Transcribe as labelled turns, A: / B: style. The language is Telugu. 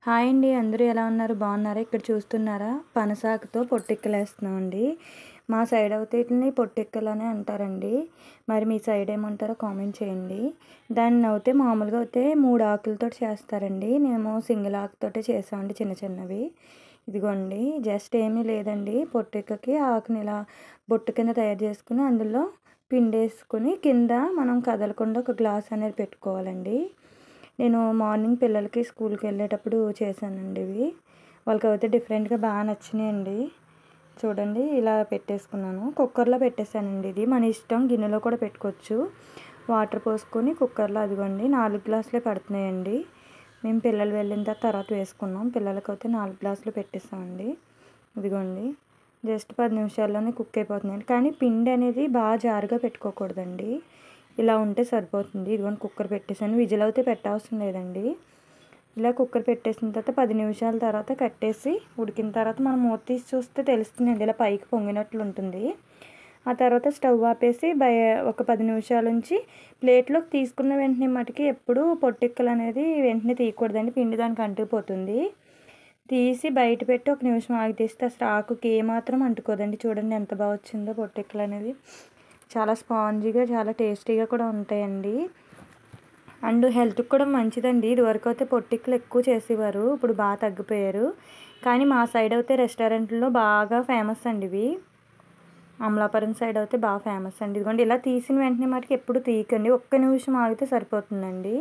A: హాయ్ అండి. అందరూ ఎలా ఉన్నారు? బాగున్నారా? ఇక్కడ చూస్తున్నారా? పనసాకుతో పొట్టిక్కలేస్తున్నామండి. మా సైడ్ అయితే ఈటిలిని పొట్టిక్కలనే అంటారండి. మరి మీ సైడ్ ఏమంటారో కామెంట్ చేయండి. దాన్ని అయితే మామూలుగా అయితే 3 ఆకులతోటి చేస్తారండి. మేము సింగిల్ ఆకుతోటే చేసామండి చిన్న చిన్నవి. ఇదిగోండి జస్ట్ ఏమీ లేదండి. పొట్టిక్కకి ఆకుని ఇలా బొట్టు కింద తయారు చేసుకుని అందులో పిండేసుకొని కింద మనం కదలకుండా ఒక గ్లాస్ అనేది పెట్టుకోవాలండి. నేను మార్నింగ్ పిల్లలకి స్కూల్కి వెళ్ళేటప్పుడు చేశానండి ఇవి. వాళ్ళకైతే డిఫరెంట్గా బాగా నచ్చినాయండి. చూడండి ఇలా పెట్టేసుకున్నాను. కుక్కర్లో పెట్టేశానండి. ఇది మన ఇష్టం, గిన్నెలో కూడా పెట్టుకోవచ్చు. వాటర్ పోసుకొని కుక్కర్లో అదిగోండి 4 గ్లాసులే పడుతున్నాయండి. మేము పిల్లలు వెళ్ళిన తర్వాత వేసుకున్నాం. పిల్లలకైతే 4 గ్లాసులు పెట్టేసామండి. ఇదిగోండి జస్ట్ 10 నిమిషాల్లోనే కుక్ అయిపోతుందండి. కానీ పిండి అనేది బాగా జారుగా పెట్టుకోకూడదండి. ఇలా ఉంటే సరిపోతుంది. ఇదిగోండి కుక్కర్ పెట్టేసాను. విజిల్ అయితే పెట్టవసరం లేదండి. ఇలా కుక్కర్ పెట్టేసిన తర్వాత 10 నిమిషాల తర్వాత కట్టేసి ఉడికిన తర్వాత మనం మూత తీసి చూస్తే తెలుస్తుందండి. ఇలా పైకి పొంగినట్లు ఉంటుంది. ఆ తర్వాత స్టవ్ ఆపేసి ఒక 10 నిమిషాల నుంచి ప్లేట్లోకి తీసుకున్న వెంటనే మటుకి ఎప్పుడు పొట్టిక్కలు అనేది వెంటనే తీయకూడదండి. పిండి దానికి అంటుకుపోతుంది. తీసి బయట పెట్టి ఒక నిమిషం ఆగి తీస్తే అసలు ఆకుకి ఏమాత్రం అంటుకోదండి. చూడండి ఎంత బాగా వచ్చిందో పొట్టిక్కలు అనేది. చాలా స్పాంజీగా చాలా టేస్టీగా కూడా ఉంటాయండి. అండ్ హెల్త్కి కూడా మంచిదండి. ఇదివరకు అయితే పొట్టిక్కలు ఎక్కువ చేసేవారు, ఇప్పుడు బాగా తగ్గిపోయారు. కానీ మా సైడ్ అయితే రెస్టారెంట్లో బాగా ఫేమస్ అండి ఇవి. అమలాపురం సైడ్ అయితే బాగా ఫేమస్ అండి. ఇదిగోండి ఇలా తీసిన వెంటనే మటుకు ఎప్పుడు తీయకండి. ఒక్క నిమిషం ఆగితే సరిపోతుందండి.